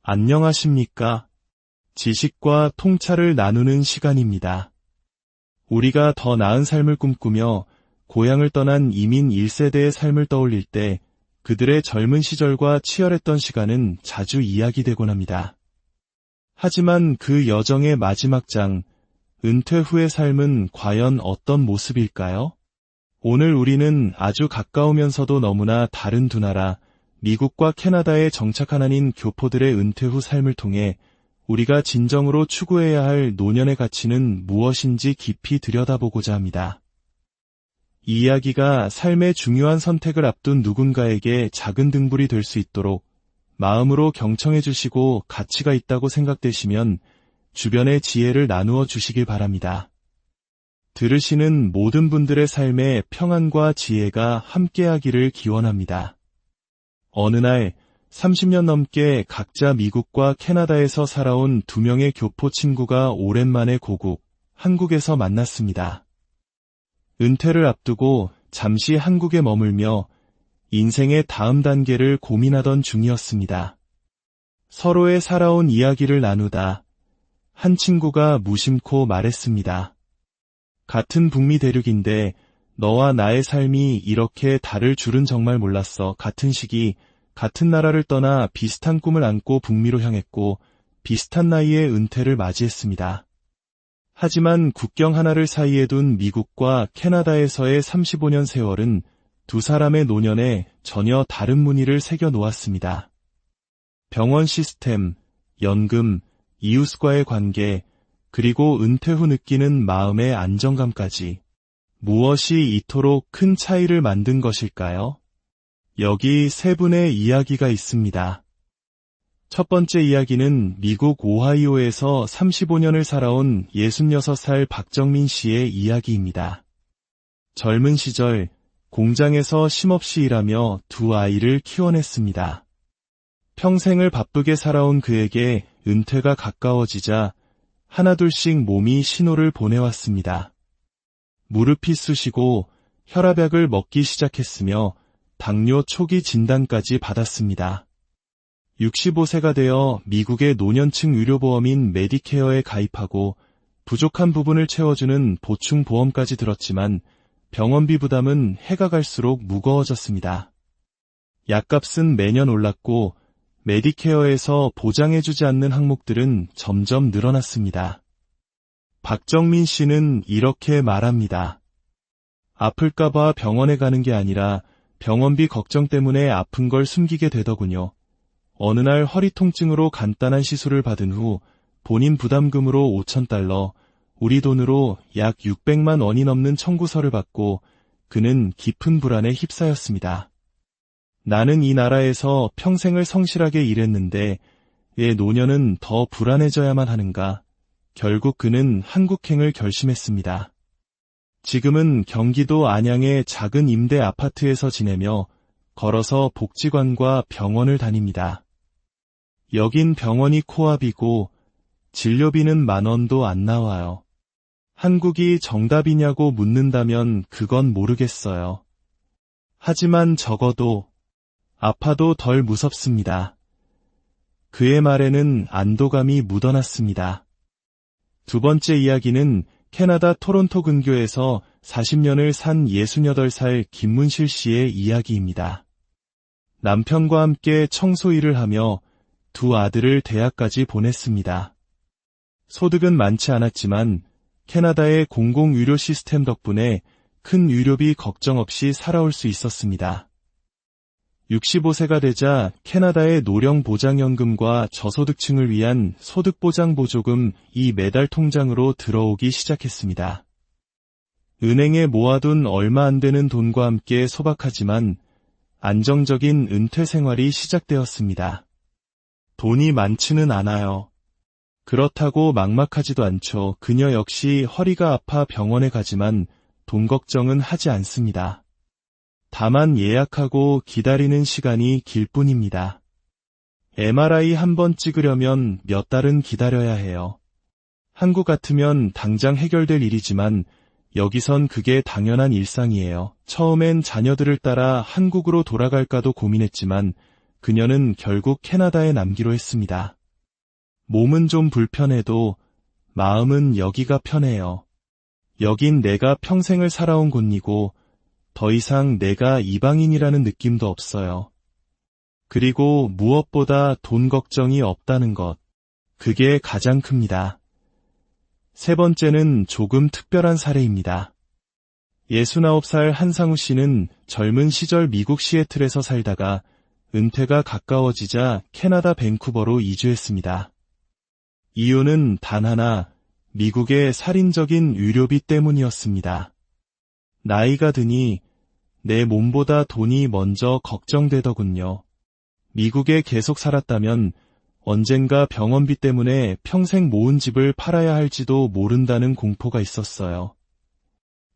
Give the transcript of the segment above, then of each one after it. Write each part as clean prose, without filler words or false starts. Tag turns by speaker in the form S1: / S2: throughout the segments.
S1: 안녕하십니까? 지식과 통찰을 나누는 시간입니다. 우리가 더 나은 삶을 꿈꾸며 고향을 떠난 이민 1세대의 삶을 떠올릴 때 그들의 젊은 시절과 치열했던 시간은 자주 이야기되곤 합니다. 하지만 그 여정의 마지막 장, 은퇴 후의 삶은 과연 어떤 모습일까요? 오늘 우리는 아주 가까우면서도 너무나 다른 두 나라, 미국과 캐나다에 정착한 한인 교포들의 은퇴 후 삶을 통해 우리가 진정으로 추구해야 할 노년의 가치는 무엇인지 깊이 들여다보고자 합니다. 이 이야기가 삶의 중요한 선택을 앞둔 누군가에게 작은 등불이 될 수 있도록 마음으로 경청해 주시고 가치가 있다고 생각되시면 주변의 지혜를 나누어 주시길 바랍니다. 들으시는 모든 분들의 삶에 평안과 지혜가 함께하기를 기원합니다. 어느 날 30년 넘게 각자 미국과 캐나다에서 살아온 두 명의 교포 친구가 오랜만에 고국, 한국에서 만났습니다. 은퇴를 앞두고 잠시 한국에 머물며 인생의 다음 단계를 고민하던 중이었습니다. 서로의 살아온 이야기를 나누다 한 친구가 무심코 말했습니다. 같은 북미 대륙인데 너와 나의 삶이 이렇게 다를 줄은 정말 몰랐어. 같은 시기, 같은 나라를 떠나 비슷한 꿈을 안고 북미로 향했고 비슷한 나이에 은퇴를 맞이했습니다. 하지만 국경 하나를 사이에 둔 미국과 캐나다에서의 35년 세월은 두 사람의 노년에 전혀 다른 무늬를 새겨 놓았습니다. 병원 시스템, 연금, 이웃과의 관계, 그리고 은퇴 후 느끼는 마음의 안정감까지 무엇이 이토록 큰 차이를 만든 것일까요? 여기 세 분의 이야기가 있습니다. 첫 번째 이야기는 미국 오하이오에서 35년을 살아온 66살 박정민 씨의 이야기입니다. 젊은 시절 공장에서 쉼없이 일하며 두 아이를 키워냈습니다. 평생을 바쁘게 살아온 그에게 은퇴가 가까워지자 하나둘씩 몸이 신호를 보내왔습니다. 무릎이 쑤시고 혈압약을 먹기 시작했으며 당뇨 초기 진단까지 받았습니다. 65세가 되어 미국의 노년층 의료보험인 메디케어에 가입하고 부족한 부분을 채워주는 보충보험까지 들었지만 병원비 부담은 해가 갈수록 무거워졌습니다. 약값은 매년 올랐고 메디케어에서 보장해주지 않는 항목들은 점점 늘어났습니다. 박정민 씨는 이렇게 말합니다. 아플까봐 병원에 가는 게 아니라 병원비 걱정 때문에 아픈 걸 숨기게 되더군요. 어느 날 허리 통증으로 간단한 시술을 받은 후 본인 부담금으로 $5,000, 우리 돈으로 약 600만 원이 넘는 청구서를 받고 그는 깊은 불안에 휩싸였습니다. 나는 이 나라에서 평생을 성실하게 일했는데 왜 노년은 더 불안해져야만 하는가? 결국 그는 한국행을 결심했습니다. 지금은 경기도 안양의 작은 임대 아파트에서 지내며 걸어서 복지관과 병원을 다닙니다. 여긴 병원이 코앞이고 진료비는 10,000원도 안 나와요. 한국이 정답이냐고 묻는다면 그건 모르겠어요. 하지만 적어도 아파도 덜 무섭습니다. 그의 말에는 안도감이 묻어났습니다. 두 번째 이야기는 캐나다 토론토 근교에서 40년을 산 68살 김문실 씨의 이야기입니다. 남편과 함께 청소 일을 하며 두 아들을 대학까지 보냈습니다. 소득은 많지 않았지만 캐나다의 공공의료 시스템 덕분에 큰 의료비 걱정 없이 살아올 수 있었습니다. 65세가 되자 캐나다의 노령보장연금과 저소득층을 위한 소득보장보조금이 매달 통장으로 들어오기 시작했습니다. 은행에 모아둔 얼마 안 되는 돈과 함께 소박하지만 안정적인 은퇴 생활이 시작되었습니다. 돈이 많지는 않아요. 그렇다고 막막하지도 않죠. 그녀 역시 허리가 아파 병원에 가지만 돈 걱정은 하지 않습니다. 다만 예약하고 기다리는 시간이 길 뿐입니다. MRI 한 번 찍으려면 몇 달은 기다려야 해요. 한국 같으면 당장 해결될 일이지만 여기선 그게 당연한 일상이에요. 처음엔 자녀들을 따라 한국으로 돌아갈까도 고민했지만 그녀는 결국 캐나다에 남기로 했습니다. 몸은 좀 불편해도 마음은 여기가 편해요. 여긴 내가 평생을 살아온 곳이고 더 이상 내가 이방인이라는 느낌도 없어요. 그리고 무엇보다 돈 걱정이 없다는 것. 그게 가장 큽니다. 세 번째는 조금 특별한 사례입니다. 69살 한상우 씨는 젊은 시절 미국 시애틀에서 살다가 은퇴가 가까워지자 캐나다 밴쿠버로 이주했습니다. 이유는 단 하나, 미국의 살인적인 의료비 때문이었습니다. 나이가 드니 내 몸보다 돈이 먼저 걱정되더군요. 미국에 계속 살았다면 언젠가 병원비 때문에 평생 모은 집을 팔아야 할지도 모른다는 공포가 있었어요.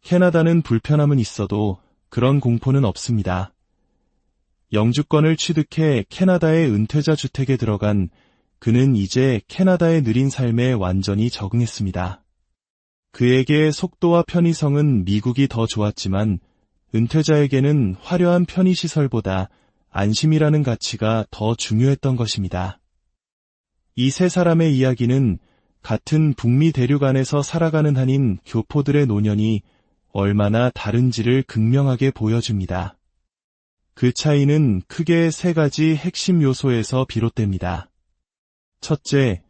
S1: 캐나다는 불편함은 있어도 그런 공포는 없습니다. 영주권을 취득해 캐나다의 은퇴자 주택에 들어간 그는 이제 캐나다의 느린 삶에 완전히 적응했습니다. 그에게 속도와 편의성은 미국이 더 좋았지만 은퇴자에게는 화려한 편의시설보다 안심이라는 가치가 더 중요했던 것입니다. 이 세 사람의 이야기는 같은 북미 대륙 안에서 살아가는 한인 교포들의 노년이 얼마나 다른지를 극명하게 보여줍니다. 그 차이는 크게 세 가지 핵심 요소에서 비롯됩니다. 첫째,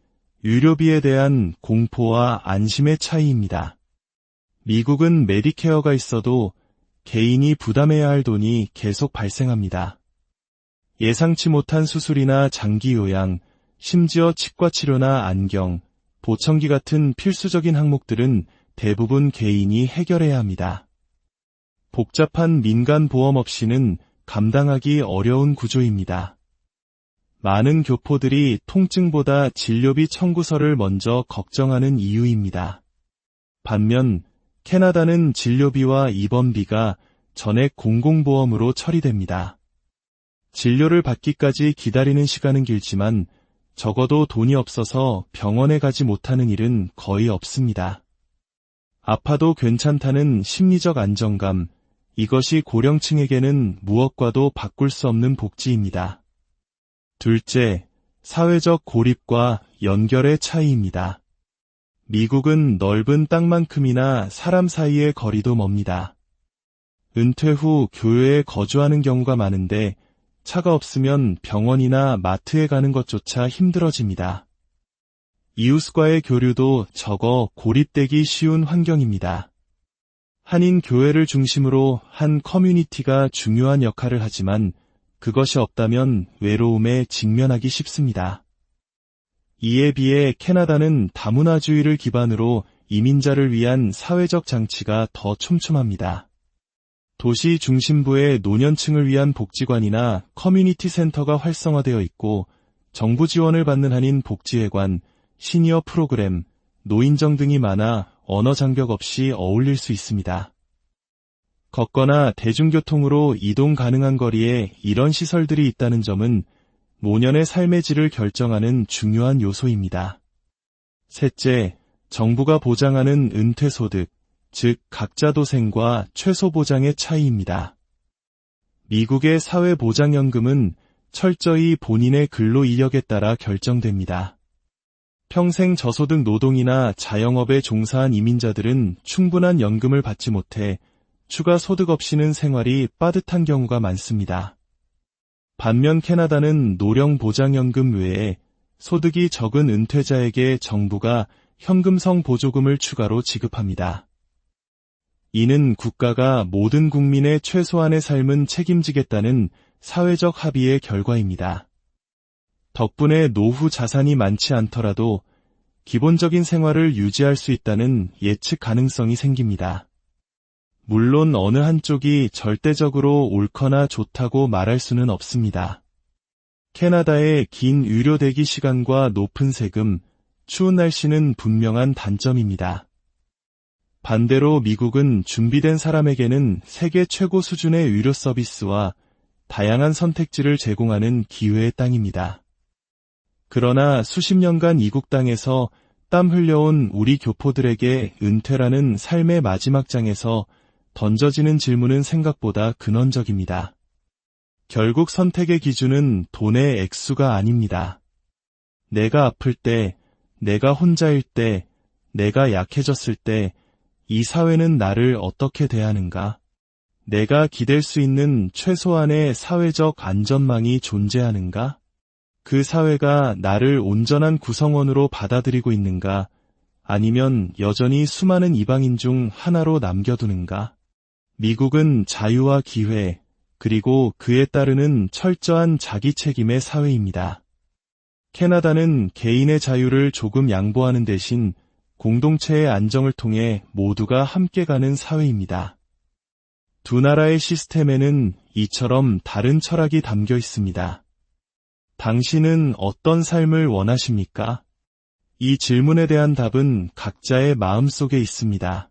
S1: 의료비에 대한 공포와 안심의 차이입니다. 미국은 메디케어가 있어도 개인이 부담해야 할 돈이 계속 발생합니다. 예상치 못한 수술이나 장기 요양, 심지어 치과 치료나 안경, 보청기 같은 필수적인 항목들은 대부분 개인이 해결해야 합니다. 복잡한 민간 보험 없이는 감당하기 어려운 구조입니다. 많은 교포들이 통증보다 진료비 청구서를 먼저 걱정하는 이유입니다. 반면 캐나다는 진료비와 입원비가 전액 공공보험으로 처리됩니다. 진료를 받기까지 기다리는 시간은 길지만 적어도 돈이 없어서 병원에 가지 못하는 일은 거의 없습니다. 아파도 괜찮다는 심리적 안정감, 이것이 고령층에게는 무엇과도 바꿀 수 없는 복지입니다. 둘째, 사회적 고립과 연결의 차이입니다. 미국은 넓은 땅만큼이나 사람 사이의 거리도 멉니다. 은퇴 후 교외에 거주하는 경우가 많은데 차가 없으면 병원이나 마트에 가는 것조차 힘들어집니다. 이웃과의 교류도 적어 고립되기 쉬운 환경입니다. 한인 교회를 중심으로 한 커뮤니티가 중요한 역할을 하지만 그것이 없다면 외로움에 직면하기 쉽습니다. 이에 비해 캐나다는 다문화주의를 기반으로 이민자를 위한 사회적 장치가 더 촘촘합니다. 도시 중심부에 노년층을 위한 복지관이나 커뮤니티 센터가 활성화되어 있고 정부 지원을 받는 한인 복지회관, 시니어 프로그램, 노인정 등이 많아 언어 장벽 없이 어울릴 수 있습니다. 걷거나 대중교통으로 이동 가능한 거리에 이런 시설들이 있다는 점은 노년의 삶의 질을 결정하는 중요한 요소입니다. 셋째, 정부가 보장하는 은퇴소득, 즉 각자 도생과 최소보장의 차이입니다. 미국의 사회보장연금은 철저히 본인의 근로 이력에 따라 결정됩니다. 평생 저소득 노동이나 자영업에 종사한 이민자들은 충분한 연금을 받지 못해 추가 소득 없이는 생활이 빠듯한 경우가 많습니다. 반면 캐나다는 노령보장연금 외에 소득이 적은 은퇴자에게 정부가 현금성 보조금을 추가로 지급합니다. 이는 국가가 모든 국민의 최소한의 삶은 책임지겠다는 사회적 합의의 결과입니다. 덕분에 노후 자산이 많지 않더라도 기본적인 생활을 유지할 수 있다는 예측 가능성이 생깁니다. 물론 어느 한쪽이 절대적으로 옳거나 좋다고 말할 수는 없습니다. 캐나다의 긴 의료 대기 시간과 높은 세금, 추운 날씨는 분명한 단점입니다. 반대로 미국은 준비된 사람에게는 세계 최고 수준의 의료 서비스와 다양한 선택지를 제공하는 기회의 땅입니다. 그러나 수십 년간 이국 땅에서 땀 흘려온 우리 교포들에게 은퇴라는 삶의 마지막 장에서 던져지는 질문은 생각보다 근원적입니다. 결국 선택의 기준은 돈의 액수가 아닙니다. 내가 아플 때, 내가 혼자일 때, 내가 약해졌을 때, 이 사회는 나를 어떻게 대하는가? 내가 기댈 수 있는 최소한의 사회적 안전망이 존재하는가? 그 사회가 나를 온전한 구성원으로 받아들이고 있는가? 아니면 여전히 수많은 이방인 중 하나로 남겨두는가? 미국은 자유와 기회, 그리고 그에 따르는 철저한 자기 책임의 사회입니다. 캐나다는 개인의 자유를 조금 양보하는 대신 공동체의 안정을 통해 모두가 함께 가는 사회입니다. 두 나라의 시스템에는 이처럼 다른 철학이 담겨 있습니다. 당신은 어떤 삶을 원하십니까? 이 질문에 대한 답은 각자의 마음속에 있습니다.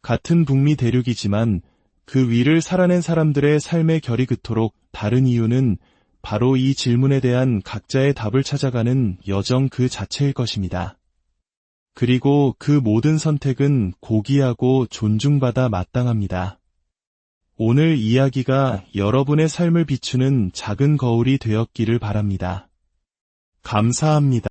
S1: 같은 북미 대륙이지만 그 위를 살아낸 사람들의 삶의 결이 그토록 다른 이유는 바로 이 질문에 대한 각자의 답을 찾아가는 여정 그 자체일 것입니다. 그리고 그 모든 선택은 고귀하고 존중받아 마땅합니다. 오늘 이야기가 여러분의 삶을 비추는 작은 거울이 되었기를 바랍니다. 감사합니다.